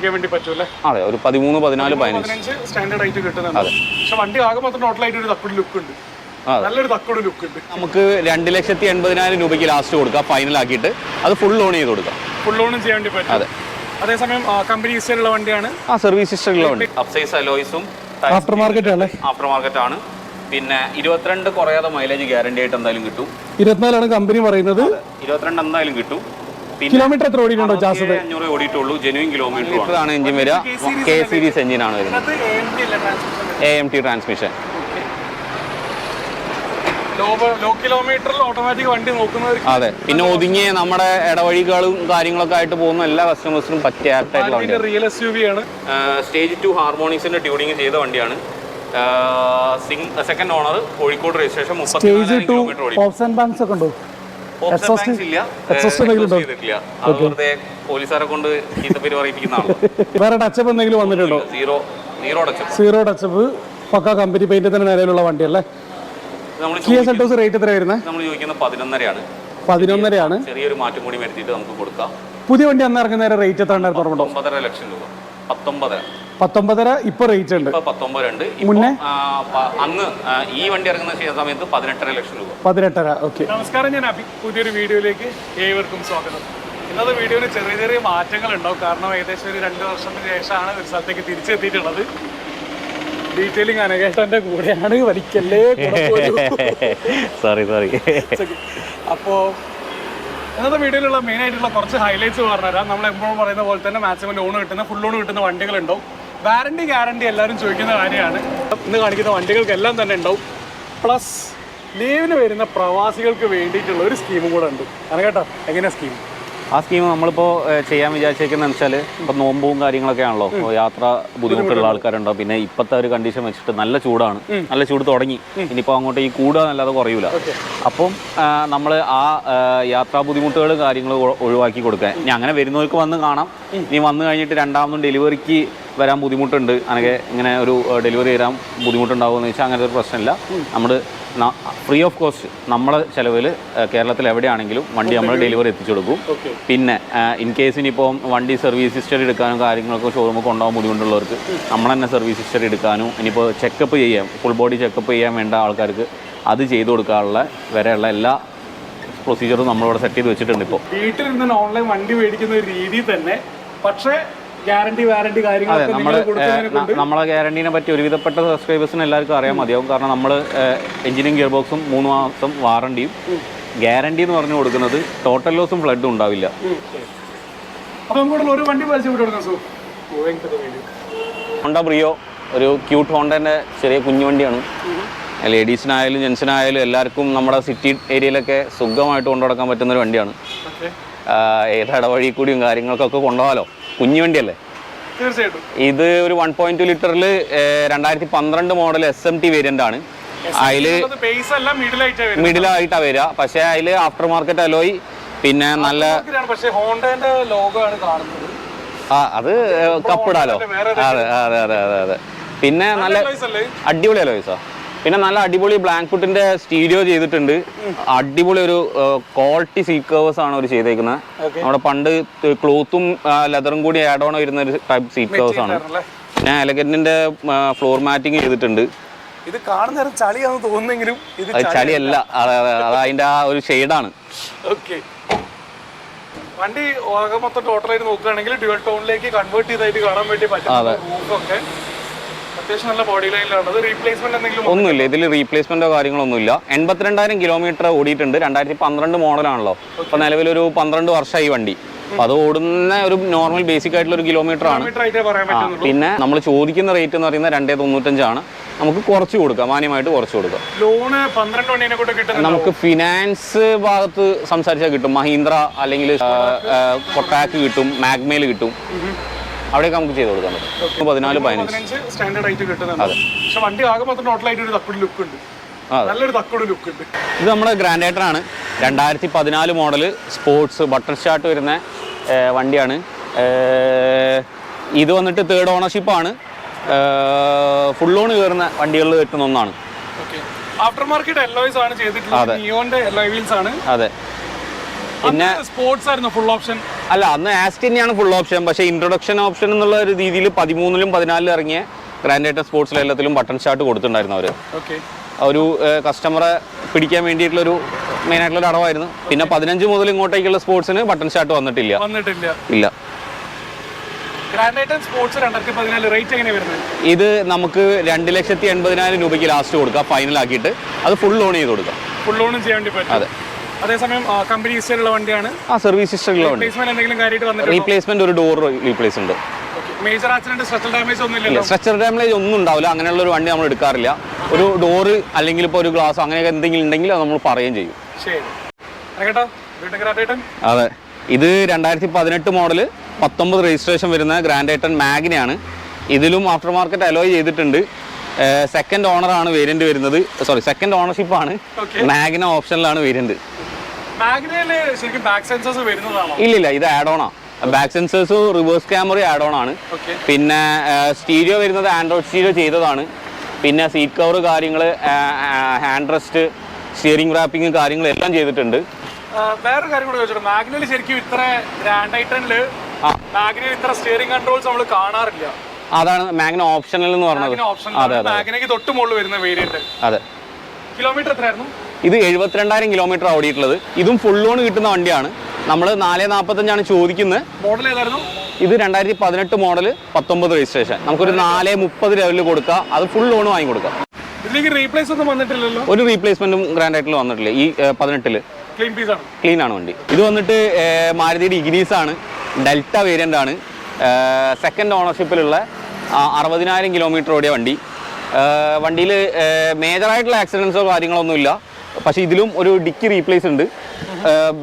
ഓടിക്കാൻ വേണ്ടി പറ്റൂല്ലേ? അതെ, ഒരു 13, 14, 15 സ്റ്റാൻഡേർഡ് ആയിട്ട് കിട്ടുന്നുണ്ട്. പക്ഷെ വണ്ടി ആകെ മൊത്തം ടോട്ടലായിട്ട് ഒരു തക്കുടി ലുക്ക് ഉണ്ട്, നല്ലൊരു തക്കുടി ലുക്ക് ഉണ്ട്. നമുക്ക് 2,80,000 രൂപയ്ക്ക് ലാസ്റ്റ് കൊടുക്കാം, ഫൈനൽ ആക്കിയിട്ട് അത് ഫുൾ ഓൺ ചെയ്ത് കൊടുക്കാം. ഫുൾ ഓണും ചെയ്യാൻ വേണ്ടി പറ്റും. അതെ, അതേസമയം കമ്പനി ഹിസ്റ്ററിയുള്ള വണ്ടിയാണ്. സർവീസ് ഹിസ്റ്ററിയുള്ള വണ്ടി. അപ്സൈസ് അലോയ്സും ആഫ്റ്റർ മാർക്കറ്റ് ആണ്. ആഫ്റ്റർ മാർക്കറ്റ് ആണ്. പിന്നെ 22 കുറയാതെ മൈലേജ് ഗ്യാരണ്ടി ആയിട്ട് എന്തായാലും കിട്ടും. 24 കമ്പനി പറയുന്നത്. 22 എന്തായാലും കിട്ടും. കിലോമീറ്റർ എത്ര ഓടിയിട്ടുണ്ടോ? 500 ഓടിയിട്ടുള്ളൂ. ജെനുവിൻ കിലോമീറ്റർ ആണ് എഞ്ചിൻ വരിക. കെ സീരീസ് എഞ്ചിനാണ് വരുന്നത്. AMT transmission. ലോ കിലോമീറ്ററിൽ ഓട്ടോമാറ്റിക് വണ്ടി നോക്കുന്നവർ. അതെ, പിന്നെ ഒതുങ്ങിയ നമ്മുടെ ഇടവഴികളും കാര്യങ്ങളൊക്കെ ആയിട്ട് പോകുന്ന എല്ലാ കസ്റ്റമേഴ്സിനും പറ്റിയ ആയിട്ടുള്ള വണ്ടിയാണ്. റിയൽ SUV ആണ്. സ്റ്റേജ് 2 ഹാർമോണിക്സിന്റെ ട്യൂണിങ് ചെയ്ത വണ്ടിയാണ്. Second owner, Kozhikode registration. 34 kilometre ഓടി. പോലീസുകാരെ കൊണ്ട് ചീത്തപ്പേര് പറയിപ്പിക്കുന്നതാണ്. വേറെ ടച്ചപ്പ് എന്തെങ്കിലും വന്നിട്ടുണ്ടോ? Zero touchup. പക്ക കമ്പനി പെയിന്റ് തന്നെ നിലവിലുള്ള വണ്ടിയല്ലേ? കിയ സെൽറ്റോസ് റേറ്റ് എത്ര വരുന്നത്? നമ്മൾ ചോദിക്കുന്നത് 11.5 ആണ്. 11.5 ചെറിയൊരു മാറ്റം കൂടി വരുത്തിയിട്ട് നമുക്ക് കൊടുക്കാം. പുതിയ വണ്ടി അന്ന് ഇറങ്ങുന്ന റേറ്റ് എത്ര ഉണ്ടായിരുന്നു? 9.5 ലക്ഷം രൂപ. 19.5 ഇപ്പൊ റേറ്റ് ഉണ്ട്. 19 ഉണ്ട്. മുന്നേ അന്ന് ഈ വണ്ടി ഇറങ്ങുന്ന സമയത്ത് 18.5 ലക്ഷം രൂപ. 18.5. ഓക്കെ, നമസ്കാരം. ഞാൻ അഭി. പുതിയൊരു വീഡിയോയിലേക്ക് ഏവർക്കും സ്വാഗതം. ഇന്നത്തെ വീഡിയോയിൽ ചെറിയ ചെറിയ മാറ്റങ്ങൾ ഉണ്ടാവും. കാരണം ഏകദേശം ഒരു 2 വർഷത്തിന് ശേഷമാണ് ഒരു സ്ഥലത്തേക്ക് തിരിച്ചെത്തിയിട്ടുള്ളത്. ഡീറ്റെയിലിംഗ് അനഘേട്ടന്റെ കൂടെയാണ്. വലിക്കല്ലേ. സോറി. അപ്പോൾ ഇന്നത്തെ വീഡിയോയിലുള്ള മെയിൻ ആയിട്ടുള്ള കുറച്ച് ഹൈലൈറ്റ്സ് പറഞ്ഞുതരാം. നമ്മൾ എപ്പോഴും പറയുന്ന പോലെ തന്നെ മാക്സിമം ലോൺ കിട്ടുന്ന, ഫുൾ ലോൺ കിട്ടുന്ന വണ്ടികളുണ്ടാവും. വാറണ്ടി ഗ്യാരണ്ടി എല്ലാവരും ചോദിക്കുന്ന കാര്യമാണ്. ഇന്ന് കാണിക്കുന്ന വണ്ടികൾക്കെല്ലാം തന്നെ ഉണ്ടാവും. പ്ലസ് ലീവിന് വരുന്ന പ്രവാസികൾക്ക് വേണ്ടിയിട്ടുള്ള ഒരു സ്കീമും കൂടെ ഉണ്ട്. അനഘേട്ടാ, എങ്ങനെയാ സ്കീം? ആ സ്കീം നമ്മളിപ്പോൾ ചെയ്യാൻ വിചാരിച്ചേക്കുന്നത് വെച്ചാൽ ഇപ്പോൾ നോമ്പും കാര്യങ്ങളൊക്കെ ആണല്ലോ, യാത്ര ബുദ്ധിമുട്ടുള്ള ആൾക്കാരുണ്ടാവും. പിന്നെ ഇപ്പോഴത്തെ ഒരു കണ്ടീഷൻ വെച്ചിട്ട് നല്ല ചൂടാണ്, നല്ല ചൂട് തുടങ്ങി. ഇനിയിപ്പോൾ അങ്ങോട്ട് ഈ കൂടുക എന്നല്ലാതെ കുറയൂല. അപ്പം നമ്മൾ ആ യാത്രാ ബുദ്ധിമുട്ടുകളും കാര്യങ്ങളും ഒഴിവാക്കി കൊടുക്കാൻ, ഇനി അങ്ങനെ വരുന്നവർക്ക് വന്ന് കാണാം. ഇനി വന്നു കഴിഞ്ഞിട്ട് രണ്ടാമതും ഡെലിവറിക്ക് വരാൻ ബുദ്ധിമുട്ടുണ്ട്, അങ്ങനെ ഇങ്ങനെ ഒരു ഡെലിവറി തരാൻ ബുദ്ധിമുട്ടുണ്ടാവുമെന്ന് വെച്ചാൽ അങ്ങനത്തെ ഒരു പ്രശ്നമില്ല. നമ്മൾ ഫ്രീ ഓഫ് കോസ്റ്റ് നമ്മളെ ചിലവിൽ കേരളത്തിൽ എവിടെയാണെങ്കിലും വണ്ടി നമ്മൾ ഡെലിവറി എത്തിച്ചു കൊടുക്കും. പിന്നെ ഇൻ കേസ് ഇനിയിപ്പോൾ വണ്ടി സർവീസ് ഹിസ്റ്ററി എടുക്കാനും കാര്യങ്ങളൊക്കെ ഷോറൂമിൽ കൊണ്ടുപോകാൻ ബുദ്ധിമുട്ടുള്ളവർക്ക് നമ്മൾ തന്നെ സർവീസ് ഹിസ്റ്ററി എടുക്കാനും, ഇനിയിപ്പോൾ ചെക്കപ്പ് ചെയ്യാം, ഫുൾ ബോഡി ചെക്കപ്പ് ചെയ്യാൻ വേണ്ട ആൾക്കാർക്ക് അത് ചെയ്തു കൊടുക്കാനുള്ള വരെയുള്ള എല്ലാ പ്രൊസീജിയറും നമ്മളിവിടെ സെറ്റ് ചെയ്ത് വെച്ചിട്ടുണ്ട്. ഇപ്പോൾ വീട്ടിൽ നിന്ന് ഓൺലൈൻ വണ്ടി മേടിക്കുന്ന ഒരു രീതി തന്നെ, പക്ഷേ ഗ്യാരണ്ടി വാറണ്ടി കാര്യങ്ങളൊക്കെ നമ്മളെ ഗ്യാരണ്ടീനെ പറ്റി ഒരുവിധപ്പെട്ട സബ്സ്ക്രൈബേഴ്സിന് എല്ലാവർക്കും അറിയാൻ മതിയാവും. കാരണം നമ്മൾ എഞ്ചിനും ഗിയർ ബോക്സും 3 മാസം വാറണ്ടിയും, ഗ്യാരണ്ടി എന്ന് പറഞ്ഞു കൊടുക്കുന്നത് ടോട്ടൽ ലോസും ഫ്ലഡും ഉണ്ടാവില്ല. ഹോണ്ട ബ്രിയോ ഒരു ക്യൂട്ട് ഹോണ്ടൻ്റെ ചെറിയ കുഞ്ഞു വണ്ടിയാണ്. ലേഡീസിനായാലും ജെൻസിനായാലും എല്ലാവർക്കും നമ്മുടെ സിറ്റി ഏരിയയിലൊക്കെ സുഖമായിട്ട് കൊണ്ടുനടക്കാൻ പറ്റുന്നൊരു വണ്ടിയാണ്. ഏത് ഇടവഴി കൂടിയും കാര്യങ്ങൾക്കൊക്കെ കൊണ്ടുപോകാമല്ലോ, കുഞ്ഞു വണ്ടിയല്ലേ. തീർച്ചയായിട്ടും ഇത് ഒരു 1.2 ലിറ്ററിൽ 2012 മോഡൽ SMT വേരിയന്റ് ആണ്. അതിൽ മിഡിലായിട്ടാണ് വരിക. പക്ഷേ അതിൽ ആഫ്റ്റർ മാർക്കറ്റ് അലോയ്, പിന്നെ നല്ല അത് കപ്പിടാലോ. അതെ. പിന്നെ നല്ല അടിപൊളി അലോയ്സാ. പിന്നെ നല്ല അടിപൊളി ബ്ലാങ്ക് ഫുട്ടിന്റെ സ്റ്റീരിയോ ചെയ്തിട്ടുണ്ട്. അടിപൊളി ഒരു ക്വാളിറ്റി സീറ്റ് കവേഴ്സ് ആണ് അവർ ചെയ്തേക്കുന്നത്. നമ്മുടെ പണ്ട് ക്ലോത്തും ലെതറും കൂടി ആഡ് ഓൺ വരുന്ന ഒരു ടൈപ്പ് സീറ്റ് കവേഴ്സ് ആണ്. പിന്നെ എലഗന്റിന്റെ ഫ്ലോർ മാറ്റിംഗ് ചെയ്തിട്ടുണ്ട്. ഇത് കാണുന്ന ചളിയാണെന്ന് തോന്നുന്നെങ്കിലും ചളിയല്ല, അത് അതിന്റെ ആ ഒരു ഷെയ്ഡാണ്. വണ്ടി മൊത്തം ടോട്ടലായിട്ട് നോക്കുകയാണെങ്കിൽ ഡ്യുവൽ ടോണിലേക്ക് കൺവേർട്ട് ചെയ്തായിട്ട് കാണാൻ വേണ്ടി പറ്റും. ഒന്നുമില്ല, ഇതിൽ റീപ്ലേസ്മെന്റോ കാര്യങ്ങളൊന്നുമില്ല. 82,000 കിലോമീറ്റർ ഓടിയിട്ടുണ്ട്. 2012 മോഡലാണല്ലോ. അപ്പൊ നിലവിലൊരു 12 വർഷമായി വണ്ടി. അപ്പൊ അത് ഓടുന്ന ഒരു നോർമൽ ബേസിക് ആയിട്ടുള്ള ഒരു കിലോമീറ്റർ ആണ്. പിന്നെ നമ്മൾ ചോദിക്കുന്ന റേറ്റ് എന്ന് പറയുന്നത് 2.95 ആണ്. നമുക്ക് കുറച്ച് കൊടുക്കാം, മാന്യമായിട്ട് കുറച്ച് കൊടുക്കാം. ലോണ് 12 നമുക്ക് ഫിനാൻസ് ഭാഗത്ത് സംസാരിച്ചാൽ കിട്ടും. മഹീന്ദ്ര അല്ലെങ്കിൽ കൊട്ടാക്ക് കിട്ടും, മാഗ്മയിൽ കിട്ടും. അവിടെയൊക്കെ നമുക്ക് ചെയ്ത് കൊടുക്കാൻ പറ്റും. 14-15 സ്റ്റാൻഡേർഡ് ആയിട്ട് കിട്ടുന്നുണ്ട്. പക്ഷെ വണ്ടി ആകെ മൊത്തം ടോട്ടലായിട്ട് ഒരു തക്കുടി ലുക്ക് ഉണ്ട്, നല്ലൊരു തക്കുടി ലുക്ക് ഉണ്ട്. ഇത് നമ്മുടെ ഗ്രാൻഡേറ്റർ ആണ്. 2014 മോഡൽ സ്പോർട്സ് ബട്ടർ സ്റ്റാർട്ട് വരുന്ന വണ്ടിയാണ്. ഇത് വന്നിട്ട് 3rd ഓണർഷിപ്പാണ്. ഫുൾ ലോൺ കയറുന്ന വണ്ടികളിൽ കിട്ടുന്ന ഒന്നാണ്. ആഫ്റ്റർ മാർക്കറ്റ് അലോയ്സ് ആണ് ചെയ്തിട്ടുള്ളത്. നിയോന്റെ അലോയ് വീൽസ് ആണ്. അതെ. പിന്നെ സ്പോർട്സ് ആയിരുന്നു ഫുൾ ഓപ്ഷൻ. അല്ല, അന്ന് ആസ്റ്റ് തന്നെയാണ് ഫുൾ ഓപ്ഷൻ. പക്ഷേ ഇൻട്രൊഡക്ഷൻ ഓപ്ഷൻ എന്നുള്ള ഒരു രീതിയിൽ 13-ലും 14-ലും ഇറങ്ങിയ ഗ്രാൻഡ് ഐറ്റം സ്പോർട്സിൽ എല്ലാത്തിലും ബട്ടൺ ഷാട്ട് കൊടുത്തിട്ടുണ്ടായിരുന്നു അവർ. ഒരു കസ്റ്റമറെ പിടിക്കാൻ വേണ്ടിയിട്ടുള്ളൊരു മെയിനായിട്ടുള്ളൊരു അടവായിരുന്നു. പിന്നെ 15 മുതൽ ഇങ്ങോട്ടേക്കുള്ള സ്പോർട്സിന് ബട്ടൺ ഷാട്ട് വന്നിട്ടില്ല. ഇല്ല. ഇത് നമുക്ക് 2,80,000 രൂപയ്ക്ക് ലാസ്റ്റ് കൊടുക്കാം, ഫൈനൽ ആക്കിയിട്ട്. അത് ഫുൾ ലോൺ ചെയ്ത് കൊടുക്കാം. ഫുൾ ലോണും ചെയ്യാൻ വേണ്ടി പറ്റും. അതെ. അതേസമയം കമ്പനി ഹിസ്റ്ററിയുള്ള വണ്ടിയാണ്. സർവീസ് ഹിസ്റ്ററിയുള്ള വണ്ടി. റീപ്ലേസ്മെന്റ് ഒരു ഡോർ റീപ്ലേസ് ഉണ്ട്. മേജർ ആക്സിഡന്റ്, സ്ട്രക്ചർ ഡാമേജ് ഒന്നുമില്ല. സ്ട്രക്ചർ ഡാമേജ് ഒന്നും ഉണ്ടാവില്ല. അങ്ങനെയുള്ള ഒരു വണ്ടി നമ്മൾ എടുക്കാറില്ല. ഒരു ഡോറ് അല്ലെങ്കിൽ ഇപ്പോൾ ഒരു ഗ്ലാസ് അങ്ങനെയൊക്കെ എന്തെങ്കിലും ഉണ്ടെങ്കിൽ അത് നമ്മൾ പറയുകയും ചെയ്യും. അതെ. ഇത് 2018 മോഡൽ 19 രജിസ്ട്രേഷൻ വരുന്ന ഗ്രാൻഡ് ഐറ്റൺ മാഗ്നയാണ്. ഇതിലും ആഫ്റ്റർ മാർക്കറ്റ് അലോയ് ചെയ്തിട്ടുണ്ട്. സെക്കൻഡ് ഓണറാണ് വേരിയന്റ് വരുന്നത്. സെക്കൻഡ് ഓണർഷിപ്പാണ്. മാഗ്ന ഓപ്ഷനിലാണ് വേരിയന്റ്. ഇല്ലില്ല, ഇത് add ഓണാ. Back സെൻസേഴ്സും reverse camera add on ആണ്. പിന്നെ സ്റ്റീരിയോ വരുന്നത് ആൻഡ്രോയിഡ് സ്റ്റീരിയോ ചെയ്തതാണ്. പിന്നെ സീറ്റ് കവർ കാര്യങ്ങൾ, ഹാൻഡ് റെസ്റ്റ്, സ്റ്റിയറിംഗ് റാപ്പിംഗ് കാര്യങ്ങൾ എല്ലാം ചെയ്തിട്ടുണ്ട്. വേറൊരു കാര്യം കൂടെ ചോദിച്ചോ, മാഗ്നയിൽ ശരിക്കും ഇത്ര ഗ്രാൻഡ് ഐറ്റണില് മാഗ്നയിൽ ഇത്ര സ്റ്റിയറിംഗ് കൺട്രോൾസ് നമ്മൾ കാണാറില്ല. അതാണ് മാഗ്ന ഓപ്ഷണൽ എന്ന് പറഞ്ഞത്. മാഗ്നയ്ക്ക് തൊട്ട് മുകളിൽ വരുന്ന വേരിയന്റ്. അതെ. കിലോമീറ്റർ എത്രയായിരുന്നു? ഇത് 72,000 കിലോമീറ്റർ ഓടിയിട്ടുള്ളത്. ഇതും ഫുൾ ലോൺ കിട്ടുന്ന വണ്ടിയാണ്. നമ്മൾ 445 ചോദിക്കുന്നത്. മോഡൽ ഏതായിരുന്നു? ഇത് 2018 മോഡൽ 19 രജിസ്ട്രേഷൻ. നമുക്കൊരു 430 ലെവലിൽ കൊടുക്കാം. അത് ഫുൾ ലോൺ വാങ്ങി കൊടുക്കാം. ഇതിലേക്ക് റീപ്ലേസ് ഒന്നും വന്നിട്ടില്ലല്ലോ? ഒരു റീപ്ലേസ്മെന്റും ഗ്രാൻഡ് ആയിട്ട് വന്നിട്ടില്ല. ഈ 18-ല് ക്ലീൻ ആണ് വണ്ടി. ഇത് വന്നിട്ട് മാരുതിയുടെ ഇഗ്നീസ് ആണ്. ഡെൽറ്റ വേരിയന്റ് ആണ്. സെക്കൻഡ് ഓണർഷിപ്പിലുള്ള 60,000 കിലോമീറ്റർ ഓടിയ വണ്ടി. വണ്ടിയിൽ മേജറായിട്ടുള്ള ആക്സിഡൻസോ കാര്യങ്ങളൊന്നുമില്ല. പക്ഷേ ഇതിലും ഒരു ഡിക്കി റീപ്ലേസ് ഉണ്ട്.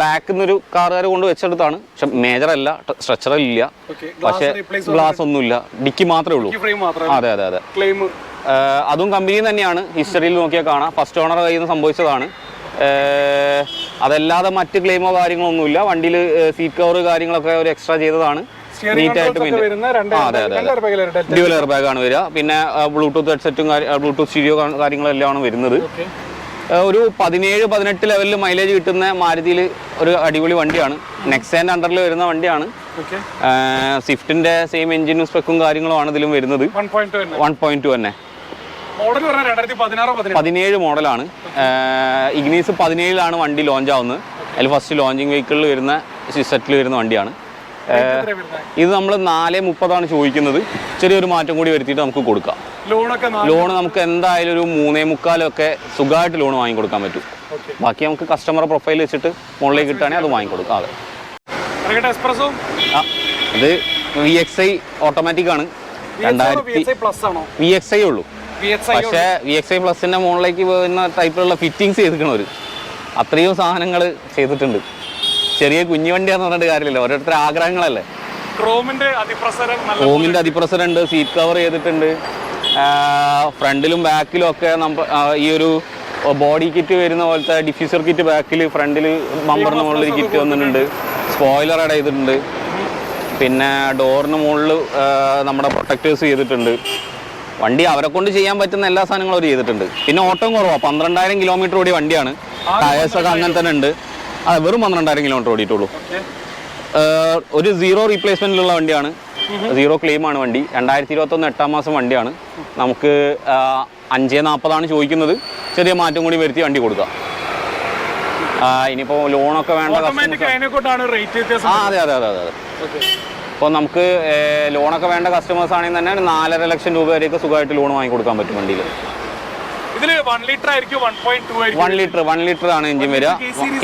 ബാക്കിൽ നിന്നൊരു കാറുകാർ കൊണ്ട് വെച്ചെടുത്താണ്. പക്ഷെ മേജറല്ല, സ്ട്രക്ചറൽ ഇല്ല. പക്ഷേ ഗ്ലാസ് ഒന്നുമില്ല, ഡിക്കി മാത്രമേ ഉള്ളൂ. അതെ അതെ അതെ. അതും കമ്പനി തന്നെയാണ്. ഹിസ്റ്ററിയിൽ നോക്കിയാൽ കാണാം. ഫസ്റ്റ് ഓണർ കയ്യിൽ നിന്ന് സംഭവിച്ചതാണ്. അതല്ലാതെ മറ്റ് ക്ലെയിമോ കാര്യങ്ങളൊന്നുമില്ല. വണ്ടിയിൽ സീറ്റ് കവർ കാര്യങ്ങളൊക്കെ ഒരു എക്സ്ട്രാ ചെയ്തതാണ്. നീറ്റായിട്ട് ഡ്യുവൽ എയർ ബാഗ് ആണ് വരിക. പിന്നെ ബ്ലൂടൂത്ത് ഹെഡ്സെറ്റും ബ്ലൂടൂത്ത് സ്റ്റീരിയോ കാര്യങ്ങളെല്ലാം വരുന്നത്. ഒരു 17-18 ലെവലിൽ മൈലേജ് കിട്ടുന്ന മാരുതിയിൽ ഒരു അടിപൊളി വണ്ടിയാണ്. നെക്സാൻ്റെ അണ്ടറിൽ വരുന്ന വണ്ടിയാണ്. സ്വിഫ്റ്റിന്റെ സെയിം എഞ്ചിനും സ്പെക്കും കാര്യങ്ങളുമാണ് ഇതിലും വരുന്നത്. 1.2 തന്നെ. 17 മോഡലാണ്. ഇഗ്നീസ് 17-ലാണ് വണ്ടി ലോഞ്ച് ആവുന്നത്. അതിൽ ഫസ്റ്റ് ലോഞ്ചിങ് വെഹിക്കിളിൽ വരുന്ന സെറ്റിൽ വരുന്ന വണ്ടിയാണ്. ഇത് നമ്മൾ 430 ചോദിക്കുന്നത്. ചെറിയൊരു മാറ്റം കൂടി വരുത്തിയിട്ട് നമുക്ക് കൊടുക്കാം. ലോൺ നമുക്ക് എന്തായാലും ഒരു 3.25 സുഖമായിട്ട് ലോൺ വാങ്ങി കൊടുക്കാൻ പറ്റും. ബാക്കി നമുക്ക് കസ്റ്റമർ പ്രൊഫൈൽ വെച്ചിട്ട് മുകളിലേക്ക് കിട്ടുകയാണെങ്കിൽ അത് വാങ്ങിക്കൊടുക്കാം. അതെ. ഇത് VXI ഓട്ടോമാറ്റിക് ആണ്. 2000 VXI ഉള്ളൂ. പക്ഷേ VXI പ്ലസിന്റെ മുകളിലേക്ക് പോകുന്ന ടൈപ്പിലുള്ള ഫിറ്റിങ്സ് ചെയ്തിരിക്കണവർ അത്രയും സാധനങ്ങൾ ചെയ്തിട്ടുണ്ട്. ചെറിയ കുഞ്ഞു വണ്ടിയാന്ന് പറഞ്ഞിട്ട് കാര്യമില്ല. ഓരോരുത്തർ ആഗ്രഹങ്ങളല്ലേ. ക്രോമിന്റെ അതിപ്രസരം ഉണ്ട്. സീറ്റ് കവർ ചെയ്തിട്ടുണ്ട്. ഫ്രണ്ടിലും ബാക്കിലും ഒക്കെ ഈ ഒരു ബോഡി കിറ്റ് വരുന്ന പോലത്തെ ഡിഫ്യൂസർ കിറ്റ് ബാക്കിൽ, ഫ്രണ്ടിൽ ബമ്പറിന് മുകളിൽ കിറ്റ് വന്നിട്ടുണ്ട്. സ്പോയിലർ ആഡ് ചെയ്തിട്ടുണ്ട്. പിന്നെ ഡോറിന് മുകളിൽ നമ്മുടെ പ്രൊട്ടക്റ്റേഴ്സ് ചെയ്തിട്ടുണ്ട്. വണ്ടി അവരെ കൊണ്ട് ചെയ്യാൻ പറ്റുന്ന എല്ലാ സാധനങ്ങളും അവർ ചെയ്തിട്ടുണ്ട്. പിന്നെ ഓട്ടം കുറവാണ്. 12,000 കിലോമീറ്റർ ഓടിയ വണ്ടിയാണ്. ടയേഴ്സൊക്കെ അങ്ങനെ തന്നെ ഉണ്ട്. അതെ, വെറും 12,000 കിലോമീറ്റർ ഓടിയിട്ടുള്ളൂ. ഒരു 0 റീപ്ലേസ്മെന്റിലുള്ള വണ്ടിയാണ്. 0 ക്ലെയിമാണ് വണ്ടി. 2021 8-ാം മാസം വണ്ടിയാണ്. നമുക്ക് 540 ചോദിക്കുന്നത്. ചെറിയ മാറ്റം കൂടി വരുത്തി വണ്ടി കൊടുക്കാം. ഇനിയിപ്പോൾ ലോണൊക്കെ വേണ്ട. അതെ അതെ അതെ അതെ. അപ്പോൾ നമുക്ക് ലോണൊക്കെ വേണ്ട കസ്റ്റമേഴ്സ് ആണെങ്കിൽ തന്നെ 4.5 ലക്ഷം രൂപ വരെയൊക്കെ സുഖമായിട്ട് ലോൺ വാങ്ങി കൊടുക്കാൻ പറ്റും വണ്ടിയിൽ. 1 ലിറ്റർ ആണ് എഞ്ചിൻ വരിക.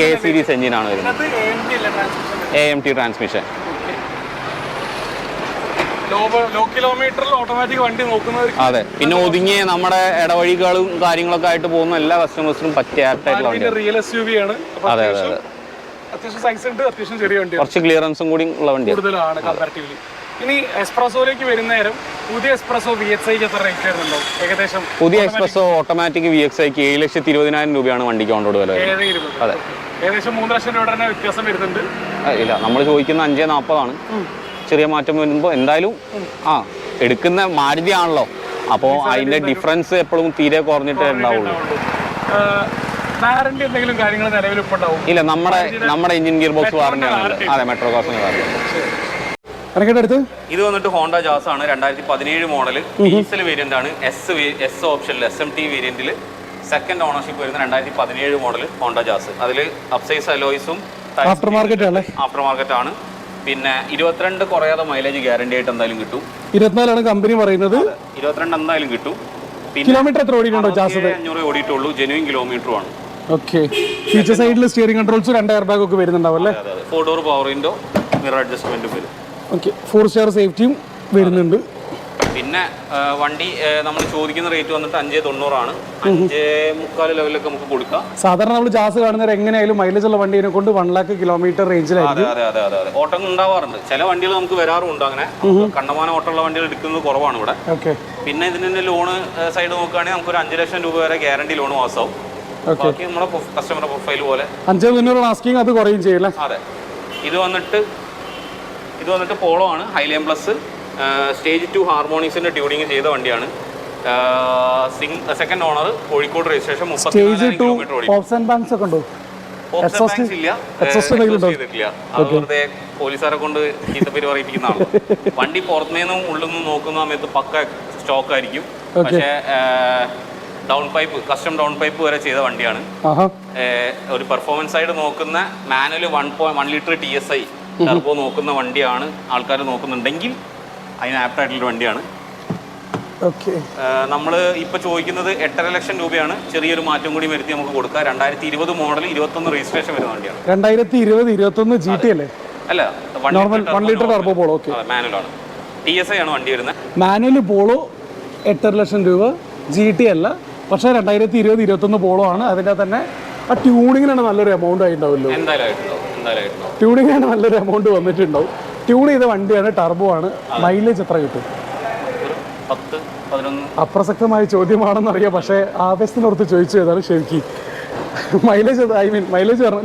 K സീരീസ് എഞ്ചിനാണ് വരുന്നത്. AMT transmission. അതെ. പിന്നെ ഒതുങ്ങിയ നമ്മുടെ ഇടവഴികളും കാര്യങ്ങളൊക്കെ ആയിട്ട് പോകുന്ന എല്ലാ കസ്റ്റമേഴ്സിനും പറ്റിയ വണ്ടിയാണ്. അതെ അതെ അതെ. കുറച്ച് ക്ലിയറൻസും കൂടി ഉള്ള വണ്ടിയാണ്. ഇനി എക്സ്പ്രസോയിലേക്ക് വരുന്നേരം പുതിയ എക്സ്പ്രസോ VXIക്ക് എത്ര റേറ്റ് വരുന്നുണ്ടോ ഏകദേശം? പുതിയ എക്സ്പ്രസോ ഓട്ടോമാറ്റിക് VXIക്ക് 7,20,000 രൂപയാണ് വണ്ടിക്ക് ഓൺ റോഡ് വില. അതെ, ഏകദേശം 3 ലക്ഷം രൂപയുടെ തന്നെ വ്യത്യാസം വരുന്നുണ്ട്. ഇല്ല, നമ്മൾ ചോദിക്കുന്ന 540 ചെറിയ മാറ്റം വരുമ്പോൾ എന്തായാലും എടുക്കുന്ന മാരുതി ആണല്ലോ. അപ്പോൾ അതിന്റെ ഡിഫറൻസ് എപ്പോഴും തീരെ കുറഞ്ഞിട്ടേ ഉണ്ടാവുള്ളൂ. വാറണ്ടി എന്തെങ്കിലും കാര്യങ്ങൾ നിലവിൽ ഇപ്പോൾ ഉണ്ടാവും? ഇല്ല, നമ്മുടെ എഞ്ചിൻ ഗിയർ ബോക്സ് വാറണ്ടി ആണ്. അതെ, മെട്രോ കാസിന് വാറണ്ടി. അടുത്ത് ഇത് വന്നിട്ട് ഹോണ്ട ജാസ് ആണ്, 2017 മോഡൽ, ഡീസൽ വേരിയന്റ് ആണ്. എസ് ഓപ്ഷനിൽ SMT വേരിയന്റിൽ സെക്കൻഡ് ഓണർഷിപ്പ് വരുന്ന 2017 മോഡൽ ഹോണ്ട ജാസ്. അതിൽ അപ്സൈസ് അലോയ്സും ആഫ്റ്റർ മാർക്കറ്റ് ആണ്. പിന്നെ 22 കുറയാതെ മൈലേജ് ഗ്യാരണ്ടി ആയിട്ട് എന്തായാലും കിട്ടും. 24 കമ്പനി പറയുന്നത്. 22 എന്തായാലും കിട്ടും. കിലോമീറ്റർ എത്ര ഓടിയിട്ടുണ്ടോ? 500 ഓടിയിട്ടുള്ളൂ, ജെനുവിൻ കിലോമീറ്ററും ആണ്. ഓക്കെ. ഫീച്ചർ സൈഡിൽ സ്റ്റിയറിംഗ് കൺട്രോൾസ്, 2 എയർ ബാഗ് ഒക്കെ വരുന്നുണ്ടാവും അല്ലേ? 4 ഡോർ പവർ വിൻഡോ, മിറർ അഡ്ജസ്റ്റ്മെന്റും വരും. ഓക്കെ. 4 സ്റ്റാർ സേഫ്റ്റിയും വരുന്നുണ്ട്. പിന്നെ വണ്ടി നമ്മൾ ചോദിക്കുന്ന റേറ്റ് വന്നിട്ട് 590 ആണ്. 5.25 ലെവലിലൊക്കെ നമുക്ക് കൊടുക്കാം. സാധാരണ നമ്മൾ ജാസ് കാണുന്നവർ എങ്ങനെയായാലും മൈലേജ് ഉള്ള വണ്ടിയെ കൊണ്ട് 1 ലക്ഷം കിലോമീറ്റർ റേഞ്ചിലായിരിക്കും. അതെ. ഓട്ടം ഉണ്ടാവാറുണ്ട്. ചില വണ്ടികൾ നമുക്ക് വരാറുണ്ട്. അങ്ങനെ കണ്ടമാനം ഓട്ടമുള്ള വണ്ടികൾ എടുക്കുന്നത് കുറവാണ് ഇവിടെ. ഓക്കെ. പിന്നെ ഇതിന്റെ ലോണ് സൈഡ് നോക്കുകയാണെങ്കിൽ നമുക്ക് ഒരു 5 ലക്ഷം രൂപ വരെ ഗ്യാരണ്ടി ലോൺ പാസ്സാവും. ബാക്കി നമ്മുടെ കസ്റ്റമർ പ്രൊഫൈൽ പോലെ 5,900 ആസ്കിങ്, അത് കുറയും ചെയ്യില്ല. അതെ. ഇത് വന്നിട്ട് പോളോ ആണ്, ഹൈലൈൻ പ്ലസ് സ്റ്റേജ് 2 ഹാർമോണിക്സിന്റെ ട്യൂണിങ് ചെയ്ത വണ്ടിയാണ്. Second owner, Kozhikode registration. 34 kilometre ഓടി. വെറുതെ പോലീസുകാരെ കൊണ്ട് ചീത്തപ്പേര് പറയിപ്പിക്കുന്നതാണ്. വണ്ടി പുറത്തുനിന്നും ഉള്ളിൽ നിന്നും നോക്കുന്ന സമയത്ത് പക്ക സ്റ്റോക്ക് ആയിരിക്കും. പക്ഷേ കസ്റ്റം ഡൗൺ പൈപ്പ് വരെ ചെയ്ത വണ്ടിയാണ്. ഒരു പെർഫോമൻസ് സൈഡ് നോക്കുന്ന മാനുവൽ 1 ലിറ്റർ TSI ടർബോ നോക്കുന്ന വണ്ടിയാണ് ആൾക്കാർ നോക്കുന്നുണ്ടെങ്കിൽ അതിന് ആപ്റ്റായിട്ടുള്ള വണ്ടിയാണ്. നമ്മൾ ഇപ്പൊ ചോദിക്കുന്നത് 8.5 ലക്ഷം രൂപയാണ്. ചെറിയൊരു മാറ്റം കൂടി വരുത്തി നമുക്ക് കൊടുക്കാം. 2020 മോഡൽ, 21 രജിസ്ട്രേഷൻ വരുന്ന വണ്ടിയാണ്. 2020-21 GT അല്ലേ? അല്ല, 1 ലിറ്റർ ടർബോ പോളോ. മാനുവൽ ആണ്. TSI ആണ് വണ്ടി വരുന്നത്. മാനുവൽ പോളോ 8.5 ലക്ഷം രൂപ. GT അല്ല, പക്ഷേ 2020-21 പോളോ ആണ്. അതിൻ്റെ തന്നെ ആ ട്യൂണിങ്ങിനാണ് നല്ലൊരു എമൗണ്ട് ആയിട്ടുണ്ടാവുമല്ലോ. എന്തായാലും ട്യൂണിങ്ങിനാണ് നല്ലൊരു എമൗണ്ട് വന്നിട്ടുണ്ടാവും. ട്യൂൺ ചെയ്ത വണ്ടിയാണ്, ടർബോ ആണ്. മൈലേജ് എത്ര കിട്ടും? 10-11. അപ്രസക്തമായ ചോദ്യമാണെന്നറിയാം, പക്ഷേ ആവേശത്തിനോർത്ത് ചോദിച്ചു ഏതാണ് ശരിക്കും. മൈലേജ്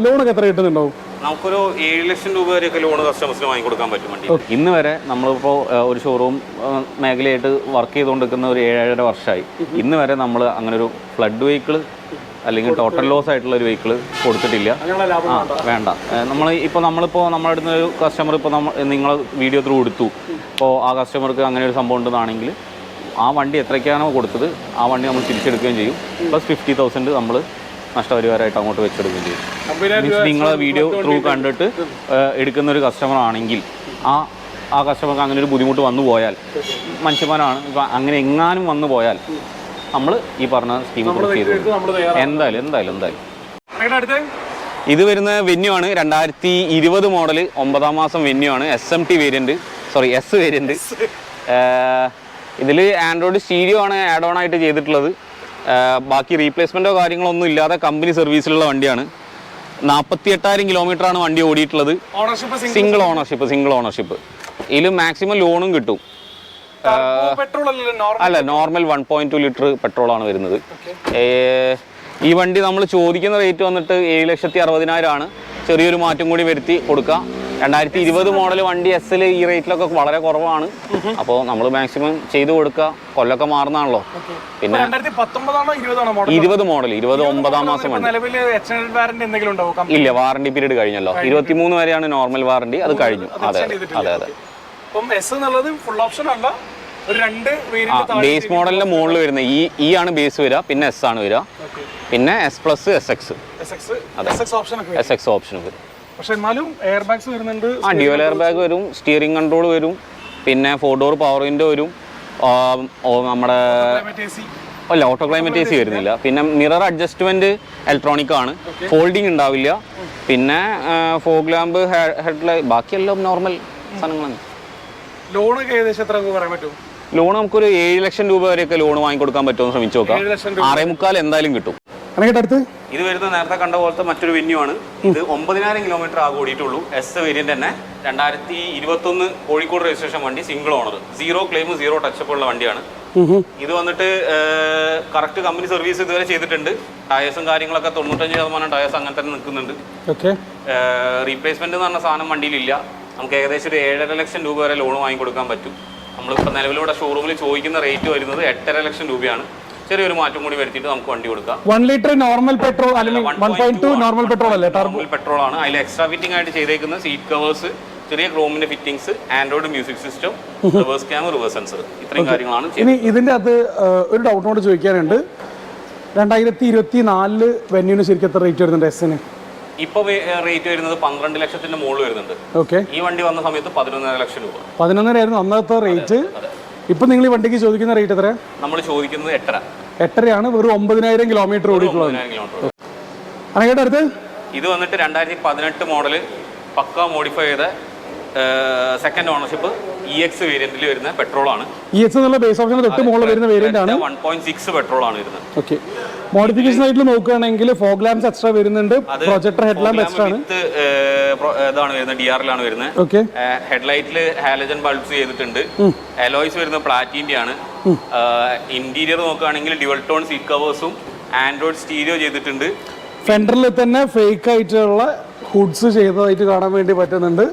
ലോണൊക്കെ എത്ര കിട്ടുന്നുണ്ടാവും? നമുക്കൊരു 7 ലക്ഷം രൂപ വരെയൊക്കെ ലോൺ കസ്റ്റമേഴ്സിന് വാങ്ങിക്കൊടുക്കാൻ പറ്റും വണ്ടി. ഇന്ന് വരെ നമ്മളിപ്പോൾ ഒരു ഷോറൂം മേഖലയായിട്ട് വർക്ക് ചെയ്തുകൊണ്ടിരിക്കുന്ന ഒരു 7-7.5 വർഷമായി. ഇന്ന് വരെ നമ്മൾ അങ്ങനെ ഒരു ഫ്ലഡ് വെഹിക്കിൾ അല്ലെങ്കിൽ ടോട്ടൽ ലോസ് ആയിട്ടുള്ള ഒരു വെഹിക്കിൾ കൊടുത്തിട്ടില്ല. വേണ്ട. നമ്മളിപ്പോൾ നമ്മുടെ അടുത്ത് ഒരു കസ്റ്റമർ ഇപ്പോൾ നിങ്ങൾ വീഡിയോ ത്രൂ എടുത്തു, അപ്പോൾ ആ കസ്റ്റമർക്ക് അങ്ങനെ ഒരു സംഭവം ഉണ്ടെന്നാണെങ്കിൽ ആ വണ്ടി എത്രയ്ക്കാണോ കൊടുത്തത് ആ വണ്ടി നമ്മൾ തിരിച്ചെടുക്കുകയും ചെയ്യും. പ്ലസ് 50,000 നമ്മൾ നഷ്ടപരിഹാരമായിട്ട് അങ്ങോട്ട് വെച്ചെടുക്കുകയും ചെയ്യും. മീൻസ് നിങ്ങളെ വീഡിയോ ത്രൂ കണ്ടിട്ട് എടുക്കുന്ന ഒരു കസ്റ്റമർ ആണെങ്കിൽ ആ കസ്റ്റമർക്ക് അങ്ങനെ ഒരു ബുദ്ധിമുട്ട് വന്നു പോയാൽ, മനുഷ്യന്മാരാണ്, ഇപ്പം അങ്ങനെ എങ്ങാനും വന്നു പോയാൽ നമ്മൾ ഈ പറഞ്ഞ സ്കീം ചെയ്തു എന്തായാലും. ഇത് വരുന്ന വെന്യൂ ആണ്, 2020 മോഡൽ, 9ാം മാസം വെന്യൂ ആണ്. SMT variant, S variant. ഇതിൽ ആൻഡ്രോയിഡ് സ്റ്റീരിയോ ആണ് ആഡ് ഓൺ ആയിട്ട് ചെയ്തിട്ടുള്ളത്. ബാക്കി റീപ്ലേസ്മെൻറ്റോ കാര്യങ്ങളോ ഒന്നും ഇല്ലാതെ കമ്പനി സർവീസിലുള്ള വണ്ടിയാണ്. 48,000 കിലോമീറ്റർ ആണ് വണ്ടി ഓടിയിട്ടുള്ളത്. സിംഗിൾ ഓണർഷിപ്പ്. ഇതിൽ മാക്സിമം ലോണും കിട്ടും. അല്ല, നോർമൽ 1.2 ലിറ്റർ പെട്രോളാണ് വരുന്നത്. ഈ വണ്ടി നമ്മൾ ചോദിക്കുന്ന റേറ്റ് വന്നിട്ട് 7,60,000 ആണ്. ചെറിയൊരു മാറ്റം കൂടി വരുത്തി കൊടുക്കാം. 2020 മോഡൽ വണ്ടി SL ഈ റേറ്റിലൊക്കെ വളരെ കുറവാണ്. അപ്പോൾ നമ്മൾ മാക്സിമം ചെയ്തു കൊടുക്കുക. കൊല്ലൊക്കെ മാറുന്നതാണല്ലോ. പിന്നെ 20 മോഡൽ, 29ാം മാസം വണ്ടി. ഇല്ല, വാറണ്ടി പീരീഡ് കഴിഞ്ഞല്ലോ. 23 വരെയാണ് നോർമൽ വാറണ്ടി, അത് കഴിഞ്ഞു. അതെ. ബേസ് മോഡലിന്റെ മുകളിൽ വരുന്ന ഈ ആണ് ബേസ് വരിക, പിന്നെ S ആണ് വരിക, പിന്നെ S+, SX ഓപ്ഷൻ വരും. ഡ്യുവൽ എയർ ബാഗ് വരും, സ്റ്റിയറിംഗ് കൺട്രോൾ വരും, പിന്നെ 4 ഡോർ പവർ വിൻഡോ വരും. നമ്മുടെ ഓട്ടോ ക്ലൈമറ്റ് AC വരുന്നില്ല. പിന്നെ മിറർ അഡ്ജസ്റ്റ്മെന്റ് ഇലക്ട്രോണിക് ആണ്, ഫോൾഡിങ് ഉണ്ടാവില്ല. പിന്നെ ഫോഗ് ലാമ്പ്, ഹെഡ്ലൈറ്റ്, ബാക്കിയെല്ലാം നോർമൽ സാധനങ്ങളാണ്. ലോൺ നമുക്കൊരു 7 ലക്ഷം രൂപ വരെയൊക്കെ ലോൺ വാങ്ങിക്കൊടുക്കാൻ പറ്റുമെന്ന് ശ്രമിച്ചു നോക്കാം. 6.25 എന്തായാലും കിട്ടും. ഇത് വരുന്ന നേരത്തെ കണ്ട പോലത്തെ മറ്റൊരു വെന്യൂ ആണ്. ഇത് 9,000 കിലോമീറ്റർ ആകെ ഓടിയിട്ടുള്ളൂ. S വേരിയന്റ് തന്നെ, 2021 കോഴിക്കോട് രജിസ്ട്രേഷൻ വണ്ടി, സിംഗിൾ ഓണർ, 0 ക്ലെയിം 0 ടച്ചപ്പ് ഉള്ള വണ്ടിയാണ്. ഇത് വന്നിട്ട് കറക്റ്റ് കമ്പനി സർവീസ് ഇതുവരെ ചെയ്തിട്ടുണ്ട്. ടയേഴ്സും കാര്യങ്ങളൊക്കെ 95% ടയേഴ്സ് അങ്ങനെ തന്നെ നിൽക്കുന്നുണ്ട്. റീപ്ലേസ്മെന്റ് എന്ന് പറഞ്ഞ സാധനം വണ്ടിയിലില്ല. നമുക്ക് ഏകദേശം ഒരു 7.5 ലക്ഷം രൂപ വരെ ലോൺ വാങ്ങിക്കൊടുക്കാൻ പറ്റും. നമ്മളിപ്പോൾ നിലവിലൂടെ ഷോറൂമിൽ ചോദിക്കുന്ന റേറ്റ് വരുന്നത് 8.5 ലക്ഷം രൂപയാണ്. ചെറിയൊരു മാറ്റം കൂടി വരുത്തിയിട്ട് നമുക്ക് വണ്ടി കൊടുക്കാം. 1 ലിറ്റർ നോർമൽ പെട്രോൾ അല്ലെങ്കിൽ 1.2 നോർമൽ പെട്രോൾ അല്ലേ? നോർമൽ പെട്രോൾ ആണ്. അതിൽ എക്സ്ട്രാ ഫിറ്റിംഗ് ആയിട്ട് ചെയ്തേക്കുന്ന സീറ്റ് കവേഴ്സ്, ചെറിയ ക്രോമിന്റെ fittings, Android music system, reverse camera, reverse sensor, ഇത്രയും കാര്യങ്ങളാണ്. ഇനി ഇതിന്റെ അത് ഒരു ഡൗട്ടിനോട് ചോദിക്കാനുണ്ട്, 2024 വെന്യൂന് ശരിക്കും എത്ര റേറ്റ് വരുന്നുണ്ട് എസ്സിന്? ഇപ്പൊ റേറ്റ് വരുന്നത് 12 ലക്ഷത്തിന്റെ മുകളിൽ വരുന്നുണ്ട്. ഓക്കെ, ഈ വണ്ടി വന്ന സമയത്ത് 11.5 ലക്ഷം രൂപ. 11.5 ആയിരുന്നു അന്നത്തെ റേറ്റ്. ഇപ്പൊ നിങ്ങൾ ഈ വണ്ടിക്ക് ചോദിക്കുന്ന റേറ്റ് എത്ര? നമ്മൾ ചോദിക്കുന്നത് 8.5 വെറും 9,000 കിലോമീറ്റർ ഓടിയിട്ടുള്ളത്. അങ്ങനെ അടുത്ത് ഇത് വന്നിട്ട് 2018 മോഡല് പക്ക മോഡിഫൈ ചെയ്ത സെക്കൻഡ് ഓണർഷിപ്പ് EX വേരിയന്റിൽ വരുന്ന പെട്രോൾ ആണ്. EX എന്നുള്ള ബേസ് ഓപ്ഷന് തൊട്ട് മുകളിൽ വരുന്ന വേരിയന്റ് ആണ്. 1.6 പെട്രോൾ ആണ് വരുന്നത്. ഓക്കെ, മോഡിഫിക്കേഷൻ ആയിട്ട് നോക്കുകയാണെങ്കിൽ ഫോഗ് ലാംപ്സ് എക്സ്ട്രാ വരുന്നുണ്ട്, പ്രൊജക്ടർ ഹെഡ് ലാമ്പ് എക്സ്ട്രാ ആണ്. ഇതാണ് വരുന്നത്, DRL ആണ് വരുന്നത്. ഓക്കെ, ഹെഡ്ലൈറ്റിൽ ഹാലജൻ ബൾബ്സ് ചെയ്തിട്ടുണ്ട്. അലോയ്സ് വരുന്നത് പ്ലാറ്റിന്റെ ആണ്. ഇന്റീരിയർ നോക്കുകയാണെങ്കിൽ ഡ്യുവൽ ടോൺ സീറ്റ് കവേഴ്സും ആൻഡ്രോയിഡ് സ്റ്റീരിയോ ചെയ്തിട്ടുണ്ട്. ഫെൻഡറിൽ തന്നെ ഫേക്ക് ആയിട്ടുള്ള ഹുഡ്സ് ചെയ്തതായിട്ട് കാണാൻ വേണ്ടി പറ്റുന്നുണ്ട്.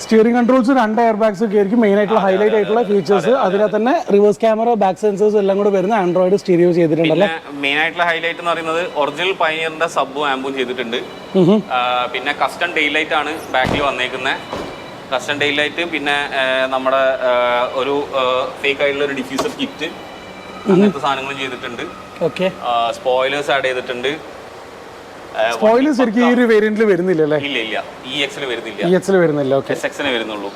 സ്റ്റിയറിംഗ് കൺട്രോൾസ് 2 എയർ ബാഗ്സ് ഒക്കെ ആയിരിക്കും മെയിൻ ആയിട്ടുള്ള ഹൈലൈറ്റ് ആയിട്ടുള്ള ഫീച്ചേഴ്സ്. അതിലെ തന്നെ റിവേഴ്സ് ക്യാമറ, ബാക്ക് സെൻസേഴ്സ് എല്ലാം കൂടെ വരുന്ന ആൻഡ്രോയിഡ് സ്റ്റീരിയോ ചെയ്തിട്ടുണ്ടല്ലോ. മെയിൻ ആയിട്ടുള്ള ഹൈലൈറ്റ് എന്ന് പറയുന്നത് ഒറിജിനൽ പയനിയറിന്റെ സബും ആംബും ചെയ്തിട്ടുണ്ട്. പിന്നെ കസ്റ്റം ഡെയിലൈറ്റ് ആണ് ബാക്കിൽ വന്നേക്കുന്നത്. കസ്റ്റം ഡെയിലൈറ്റ്, പിന്നെ നമ്മുടെ ഒരു ഫേക്ക് ആയിട്ടുള്ള ഒരു ഡിഫ്യൂസർ കിറ്റ്, അങ്ങനത്തെ സാധനങ്ങളും ചെയ്തിട്ടുണ്ട്. ഓക്കെ, സ്പോയിലേഴ്സ് ആഡ് ചെയ്തിട്ടുണ്ട്. സ്പോയിലേഴ്സ് ശരിക്കും ഈ ഒരു വേരിയന്റിൽ വരുന്നില്ല അല്ലേ? ഇല്ല, EX വരുന്നില്ല. EX വരുന്നില്ല. ഓക്കെ, SX വരുന്നുള്ളൂ.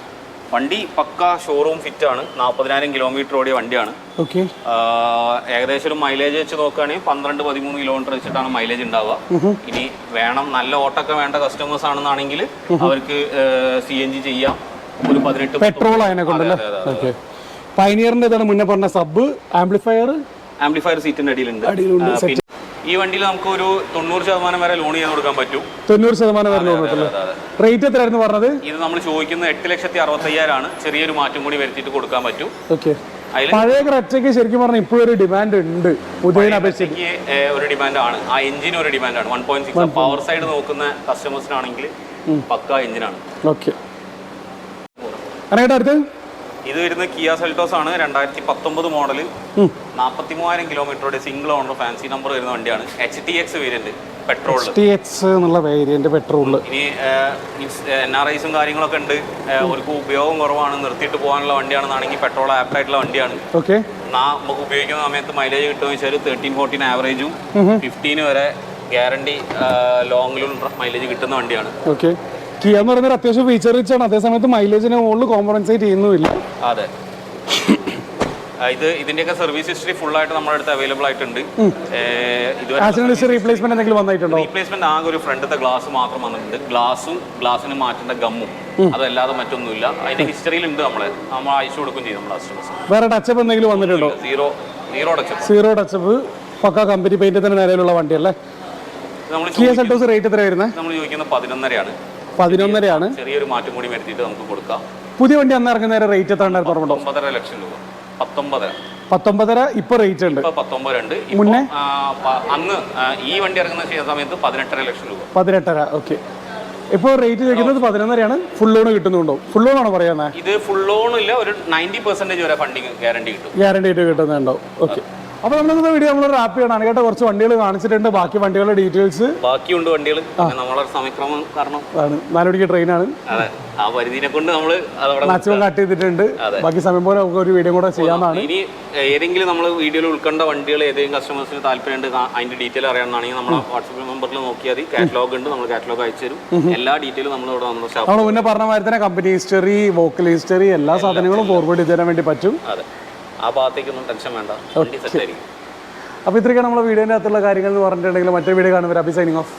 വണ്ടി പക്ക ഷോറൂം ഫിറ്റ് ആണ്. 40,000 കിലോമീറ്റർ ഓടിയ വണ്ടിയാണ്. ഓക്കെ, ഏകദേശം ഒരു മൈലേജ് വെച്ച് നോക്കുകയാണെങ്കിൽ 12-13 കിലോമീറ്റർ വെച്ചിട്ടാണ് മൈലേജ് ഉണ്ടാവുക. ഇനി വേണം നല്ല ഓട്ടൊക്കെ വേണ്ട കസ്റ്റമേഴ്സ് ആണെന്നാണെങ്കിൽ അവർക്ക് CNG ചെയ്യാം. ഒരു 18 പെട്രോൾ അതിനെ കൊണ്ടല്ലേ. ഓക്കെ, പൈനിയറിന്റെ ഇതാണ് മുന്നേ പറഞ്ഞ സബ്, ആംപ്ലിഫയർ സീറ്റിന്റെ അടിയിലുണ്ട്. ഈ വണ്ടിയിൽ നമുക്ക് ഒരു 90% വരെ ലോൺ ചെയ്യാൻ കൊടുക്കാൻ പറ്റും. 90% വരെ ലോൺ കിട്ടില്ല. റേറ്റ് എത്രയായിരുന്നു പറഞ്ഞത്? ഇത് നമ്മൾ ചോദിക്കുന്നത് 8,65,000 ആണ്. ചെറിയൊരു മാറ്റം കൂടി വരുത്തിയിട്ട് കൊടുക്കാൻ പറ്റും. ഓക്കെ, പഴയ ക്രെറ്റയ്ക്ക് ശരിക്കും പറഞ്ഞാൽ ഇപ്പോൾ ഒരു ഡിമാൻഡ് ഉണ്ട്. പുതിയതിനെ അപേക്ഷിച്ച് ഒരു ഡിമാൻഡ് ആണ്. ആ എഞ്ചിന് ഒരു ഡിമാൻഡാണ്. 1.6 പവർ സൈഡ് നോക്കുന്ന കസ്റ്റമേഴ്സിനാണെങ്കിൽ പക്ക എഞ്ചിനാണ്. ഓക്കെ, അടുത്ത് ഇത് വരുന്ന കിയ സെൽറ്റോസ് ആണ്. 2019 മോഡല്, 43,000 കിലോമീറ്ററുടെ സിംഗിൾ ഓണർ ഫാൻസി നമ്പർ വരുന്ന വണ്ടിയാണ്. HTX variant petrol. HTX എന്നുള്ള വേരിയന്റ് പെട്രോൾ. ഇനി NRIസും കാര്യങ്ങളൊക്കെ ഉണ്ട്. ഒരു ഉപയോഗം കുറവാണ്, നിർത്തിയിട്ട് പോകാനുള്ള വണ്ടിയാണെന്നാണെങ്കിൽ പെട്രോൾ ആപ്റ്റ് ആയിട്ടുള്ള വണ്ടിയാണ്. ഓക്കെ, നമുക്ക് ഉപയോഗിക്കുന്ന സമയത്ത് മൈലേജ് കിട്ടുമെന്ന് വെച്ചാൽ 13-14 ആവറേജും 15 വരെ ഗ്യാരണ്ടി ലോങ്ങിലുള്ള മൈലേജ് കിട്ടുന്ന വണ്ടിയാണ്. ഓക്കെ, കിയ എന്ന് പറയുന്നത് അത്യാവശ്യം ഫീച്ചർ റിച്ച് ആണ്. അതേസമയത്ത് മൈലേജിന് മുകളിൽ കോംപ്രമൈസേറ്റ് ചെയ്യുന്നുമില്ല. അതെ, ഇതിന്റെയൊക്കെ സർവീസ് ഹിസ്റ്ററി ഫുൾ ആയിട്ട് നമ്മുടെ അടുത്ത് അവൈലബിൾ ആയിട്ടുണ്ട്. റീപ്ലേസ്മെന്റ് എന്തെങ്കിലും വന്നിട്ടുണ്ടോ? റീപ്ലേസ്മെന്റ് ആകെ ഒരു ഫ്രണ്ടിത്തെ ഗ്ലാസ് മാത്രം വന്നിട്ടുണ്ട്. ഗ്ലാസിന് മാറ്റേണ്ട ഗമ്മും, അതല്ലാതെ മറ്റൊന്നുമില്ല. അതിന്റെ ഹിസ്റ്ററിയിൽ ഉണ്ട്. നമ്മൾ അയച്ചു കൊടുക്കും ചെയ്യും നമ്മുടെ കസ്റ്റമേഴ്സ്. വേറെ ടച്ചപ്പ് എന്തെങ്കിലും വന്നിട്ടുണ്ടോ? സീറോ ടച്ചപ്പ്, പക്ക കമ്പനി പെയിന്റ് തന്നെ നിലവിലുള്ള വണ്ടിയല്ലേ? കിയ സെൽറ്റോസ് റേറ്റ് എത്ര വരുന്നത്? നമ്മൾ ചോദിക്കുന്നത് 11.5 ആണ്. 11.5 ചെറിയൊരു മാറ്റം കൂടി വരുത്തിയിട്ട് നമുക്ക് കൊടുക്കാം. പുതിയ വണ്ടി അന്ന് ഇറങ്ങുന്ന റേറ്റ് എത്ര ഉണ്ടായിരുന്നു? 9.5 ലക്ഷം രൂപ. 19.5 ഇപ്പൊ റേറ്റ് ഉണ്ട്. 19 ഉണ്ട്. മുന്നേ അന്ന് ഈ വണ്ടി ഇറങ്ങുന്ന സമയത്ത് 18.5 ലക്ഷം രൂപ. 18.5. ഓക്കെ, ഇപ്പോൾ റേറ്റ് ചോദിക്കുന്നത് 11.5 ഫുൾ ലോൺ കിട്ടുന്നുണ്ടോ? ഫുൾ ലോൺ ആണോ പറയുന്നത്? ഇത് ഫുൾ ലോൺ ഇല്ല, ഒരു 90% വരെ ഫണ്ടിങ് ഗ്യാരണ്ടി കിട്ടും. ഗ്യാരണ്ടി ആയിട്ട് കിട്ടുന്നുണ്ടോ? ഓക്കെ, അപ്പോൾ നമ്മുടെ വീഡിയോ നമ്മൾ റാപ്പ് ചെയ്യണം. അനക്കേട്ട കുറച്ച് വണ്ടികൾ കാണിച്ചിട്ടുണ്ട്. ബാക്കി വണ്ടികളുടെ ഡീറ്റെയിൽസ് ബാക്കിയുണ്ട്. വണ്ടികൾ നമ്മളെ സമയക്രമം കാരണം 4 മണിക്ക് ട്രെയിനാണ്. അതെ, ആ പരിധിനെ കൊണ്ട് നമ്മൾ മാക്സിമം കട്ട് ചെയ്തിട്ടുണ്ട്. ബാക്കി സമയം പോലെ നമുക്ക് ഒരു വീഡിയോ കൂടെ ചെയ്യാവുന്നതാണ്. ഇനി ഏതെങ്കിലും നമ്മൾ വീഡിയോയിൽ ഉൾക്കൊണ്ട വണ്ടികൾ ഏതെങ്കിലും കസ്റ്റമേഴ്സിന് താല്പര്യമുണ്ട്, അതിന്റെ ഡീറ്റെയിൽ അറിയണമെന്നാണെങ്കിൽ നമ്മുടെ വാട്സ്ആപ്പ് നമ്പറിൽ നോക്കിയാൽ മതി. കാറ്റലോഗ് ഉണ്ട്, നമ്മൾ കാറ്റലോഗ് അയച്ചു തരും. എല്ലാ ഡീറ്റെയിലും നമ്മൾ മുന്നേ പറഞ്ഞ മാതിരി തന്നെ കമ്പനി ഹിസ്റ്ററി, വോക്കൽ ഹിസ്റ്ററി, എല്ലാ സാധനങ്ങളും ഫോർവേഡ് ചെയ്ത് തരാൻ വേണ്ടി പറ്റും. അതെ, ആ ഭാഗത്തേക്കൊന്നും ടെൻഷൻ വേണ്ട. അപ്പോൾ ഇത്രയൊക്കെയാണ് നമ്മുടെ വീഡിയോൻ്റെ അകത്തുള്ള കാര്യങ്ങൾ എന്ന് പറഞ്ഞിട്ടുണ്ടെങ്കിൽ മറ്റൊരു വീഡിയോ കാണുമ്പോൾ അബി സൈനിങ് ഓഫ്.